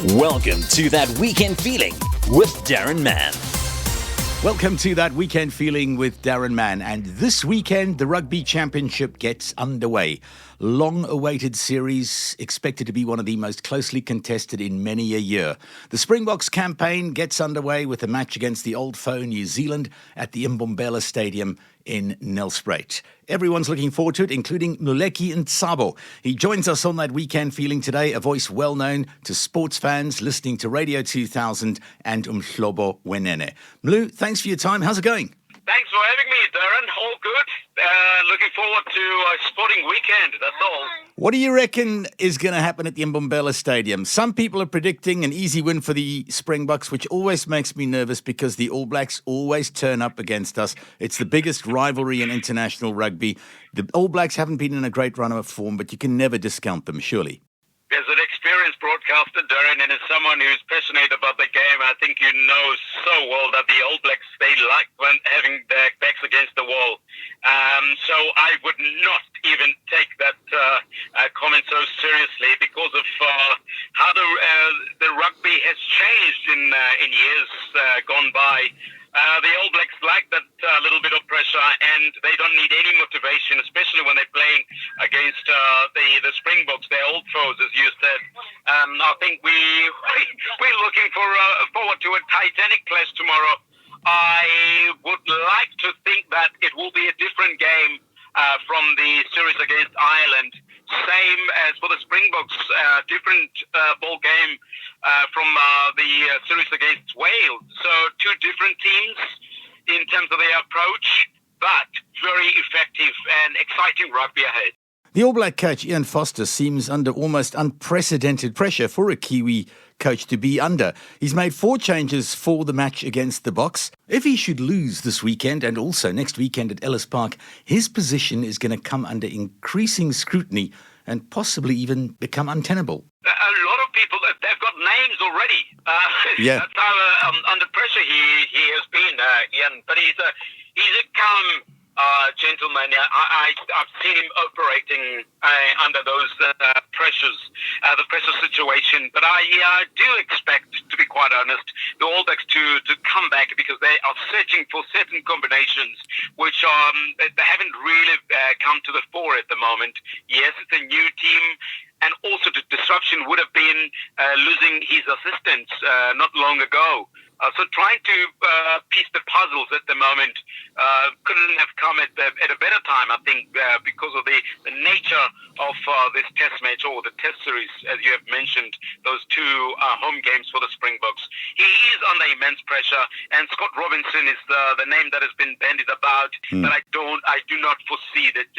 Welcome to That Weekend Feeling with Daron Man. Welcome to That Weekend Feeling with Daron Man. And this weekend, the Rugby Championship gets underway. Long-awaited series, expected to be one of the most closely contested in many a year. The Springboks campaign gets underway with a match against the old foe New Zealand at the Mbombela Stadium in Nelspruit. Everyone's looking forward to it, including Mluleki Ntsabo. He joins us on That Weekend Feeling today, a voice well known to sports fans listening to Radio 2000 and Umhlobo Wenene. Mlu, thanks for your time. How's it going? Thanks for having me, Daron. All good. Looking forward to a sporting weekend, that's all. What do you reckon is going to happen at the Mbombela Stadium? Some people are predicting an easy win for the Springboks, which always makes me nervous because the All Blacks always turn up against us. It's the biggest rivalry in international rugby. The All Blacks haven't been in a great run of form, but you can never discount them, surely. As an experienced broadcaster, Daron, and as someone who's passionate about the game, I think you know so well that the All Blacks, they like when having their backs against the wall. So I would not even take that comment so seriously because of how the rugby has changed in years gone by. The All Blacks like that little bit of pressure, and they don't need any motivation, especially when they're playing against the Springboks, their old foes, as you said. I think we're looking forward to a Titanic clash tomorrow. I would like to think that it will be a different game from the series against Ireland. Same as for the Springboks, different ball game from the series against Wales. So two different teams in terms of their approach, but very effective and exciting rugby ahead. The All Black coach, Ian Foster, seems under almost unprecedented pressure for a Kiwi coach to be under. He's made 4 changes for the match against the Boks. If he should lose this weekend and also next weekend at Ellis Park, his position is going to come under increasing scrutiny and possibly even become untenable. A lot of people, they've got names already. Yeah. That's how under pressure he has been, Ian. But he's a calm gentleman. I've seen him operating under those pressures, the pressure situation. But I do expect, to be quite honest, the All Blacks to come back because they are searching for certain combinations which they haven't really come to the fore at the moment. Yes, it's a new team. And also the disruption would have been losing his assistant not long ago. So trying to piece the puzzles at the moment couldn't have come at a better time, I think, because of the nature of this test match or the test series, as you have mentioned, those 2 home games for the Springboks. He is under immense pressure, and Scott Robinson is the name that has been bandied about, but I do not foresee that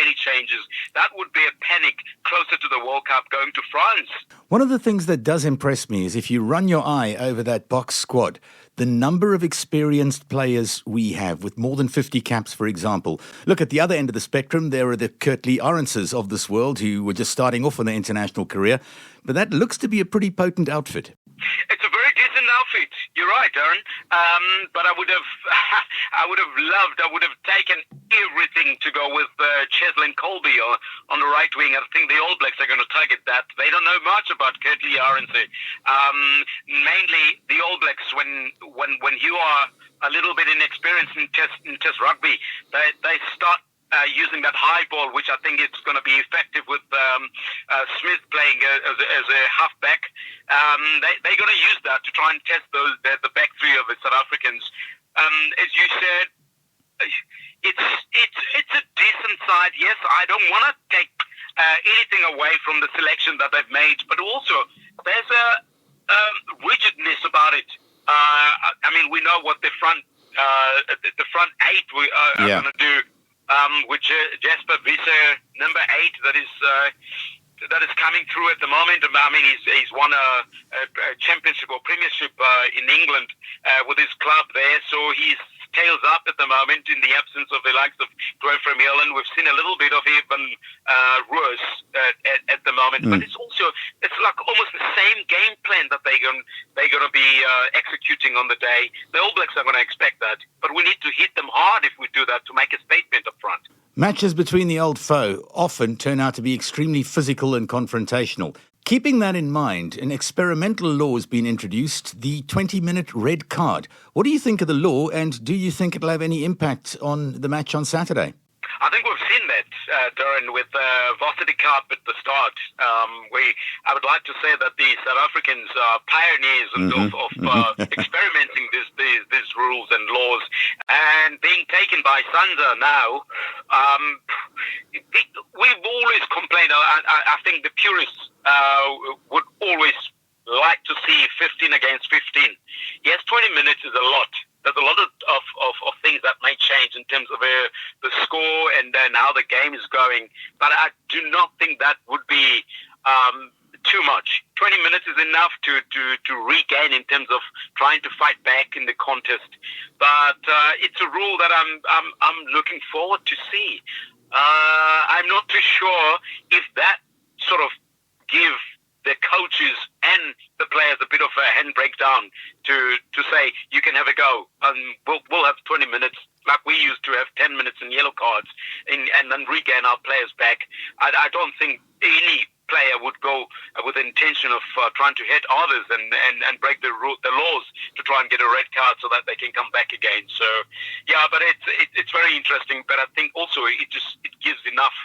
any changes. That would be a panic closer to the World Cup going to France. One of the things that does impress me is if you run your eye over that Boks squad, the number of experienced players we have, with more than 50 caps, for example. Look, at the other end of the spectrum, there are the Kurtley Arenses of this world who were just starting off on their international career. But that looks to be a pretty potent outfit. It's a very decent outfit. You're right, Daron. But I would have taken everything to go with Cheslin Colby on the right wing. I think the All Blacks are going to target that. They don't know much about Kurtley Arendse. Mainly the All Blacks, when you are a little bit inexperienced in test rugby, they start using that high ball, which I think is going to be effective with Smith playing as a halfback. They're going to use that to try and test the back three of the South Africans. As you said, it's a decent side. Yes, I don't want to take anything away from the selection that they've made, but also there's a rigidness about it. I mean, we know what the front 8 are going to do. Which Jasper Visser, number 8, that is coming through at the moment. I mean, he's won a championship or premiership in England with his club there, so he's tails up at the moment in the absence of the likes of Grove from Ireland. We've seen a little bit of even Roos at the moment, but it's like almost the same game plan that they're going to be executing on the day. The All Blacks are going to expect that, but we need to hit them hard if we do that to make a statement up front. Matches between the old foe often turn out to be extremely physical and confrontational. Keeping that in mind, an experimental law has been introduced, the 20-minute red card. What do you think of the law, and do you think it'll have any impact on the match on Saturday? I think we've seen that, Daron, with Varsity Cup at the start. I would like to say that the South Africans are pioneers of experimenting these rules and laws, and being taken by Sanza now. We've always complained. I think the purists would always like to see 15 against 15. Yes, 20 minutes is a lot. There's a lot of things that may change in terms of the score and then how the game is going. But I do not think that would be too much. 20 minutes is enough to regain in terms of trying to fight back in the contest. But it's a rule that I'm looking forward to see. I'm not too sure if that sort of give the coaches and the players a bit of a handbrake down to say, you can have a go. We'll have 20 minutes like we used to have 10 minutes and yellow cards and then regain our players back. I don't think any player would go with the intention of trying to hit others and break the laws to try and get a red card so that they can come back again. So, yeah, but it's very interesting. But I think also it gives enough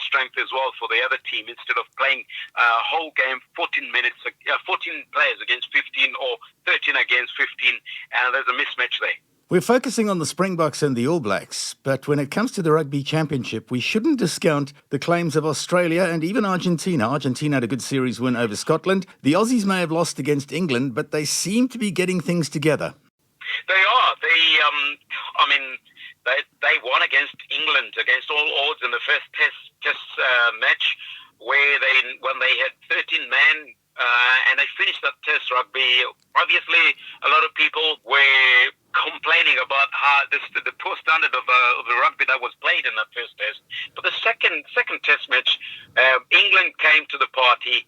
strength as well for the other team instead of playing a whole game 14 minutes, 14 players against 15 or 13 against 15, and there's a mismatch there. We're focusing on the Springboks and the All Blacks, but when it comes to the Rugby Championship, we shouldn't discount the claims of Australia and even Argentina. Argentina had a good series win over Scotland. The Aussies may have lost against England, but they seem to be getting things together. They are. They won against England against all odds in the first test match, when they had 13 men. And they finished that test rugby. Obviously, a lot of people were complaining about the poor standard of the rugby that was played in that first test. But the second test match, England came to the party.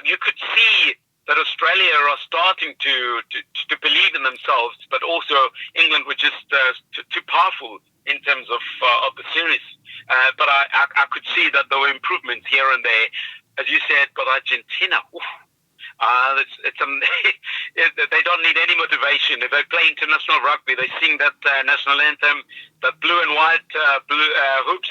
You could see that Australia are starting to believe in themselves, but also England were just too powerful in terms of the series. But I could see that there were improvements here and there. As you said, but Argentina, they don't need any motivation. If they play international rugby, they sing that national anthem, that blue and white hoops.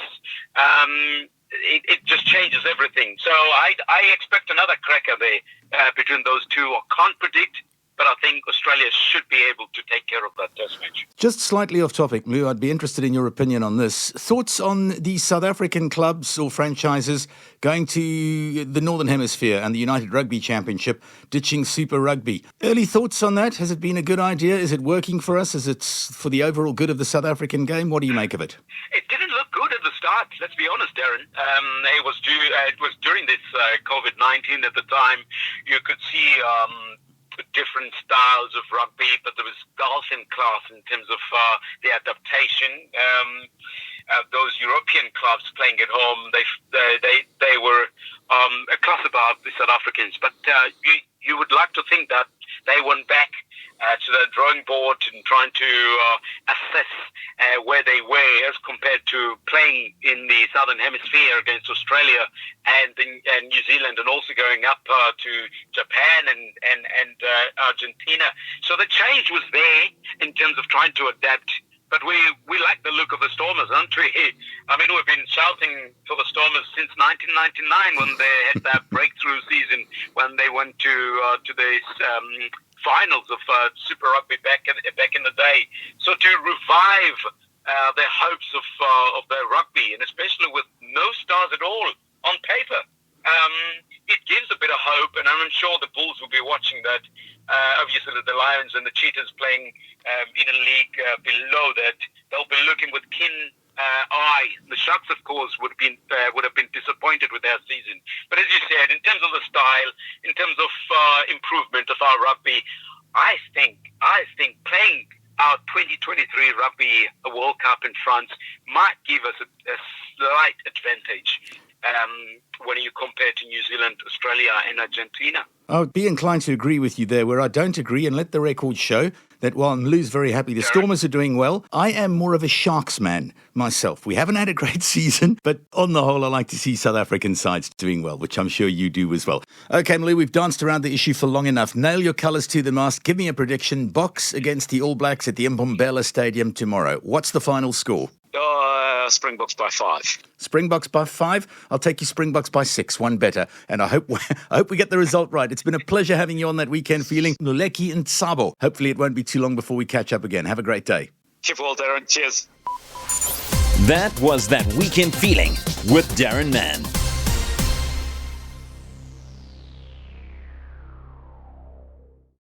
It just changes everything. So I expect another cracker there between those two. I can't predict, but I think Australia should be able to take care of that test match. Just slightly off topic, Mlu, I'd be interested in your opinion on this. Thoughts on the South African clubs or franchises going to the Northern Hemisphere and the United Rugby Championship, ditching Super Rugby? Early thoughts on that? Has it been a good idea? Is it working for us? Is it for the overall good of the South African game? What do you make of it? It didn't look good at the start, let's be honest, Darren. It was during this COVID-19 at the time. You could see different styles of rugby, but there was golf in class in terms of the adaptation. Those European clubs playing at home, they were a class above the South Africans. But you would like to think that they went back to the drawing board and trying to assess where they were as compared to playing in the Southern Hemisphere against Australia and New Zealand, and also going up to Japan and Argentina. So the change was there in terms of trying to adapt. But we like the look of the Stormers, aren't we? I mean, we've been shouting for the Stormers since 1999 when they had that breakthrough season, when they went to the finals of Super Rugby back in the day. So to revive the hopes of their rugby, and especially with no stars at all on paper, it gives a bit of hope, and I'm sure the Bulls will be watching that. Obviously, the Lions and the Cheetahs playing in a league below that, they'll be looking with keen eye. The Sharks, of course, would have been disappointed with their season. But as you said, in terms of the style, in terms of improvement of our rugby, I think playing our 2023 Rugby World Cup in France might give us a slight advantage when you compare to New Zealand, Australia and Argentina. I would be inclined to agree with you there. Where I don't agree, and let the record show, that while Mlu's very happy, the Stormers are doing well, I am more of a Sharks man myself. We haven't had a great season, but on the whole, I like to see South African sides doing well, which I'm sure you do as well. Okay, Mlu, we've danced around the issue for long enough. Nail your colours to the mast. Give me a prediction. Boks against the All Blacks at the Mbombela Stadium tomorrow. What's the final score? Springboks by 5. Springboks by 5. I'll take you Springboks by 6, one better. And I hope we get the result right. It's been a pleasure having you on That Weekend Feeling. Mluleki Ntsabo. Hopefully it won't be too long before we catch up again. Have a great day. Keep well, Darren. Cheers. That was That Weekend Feeling with Daron Mann.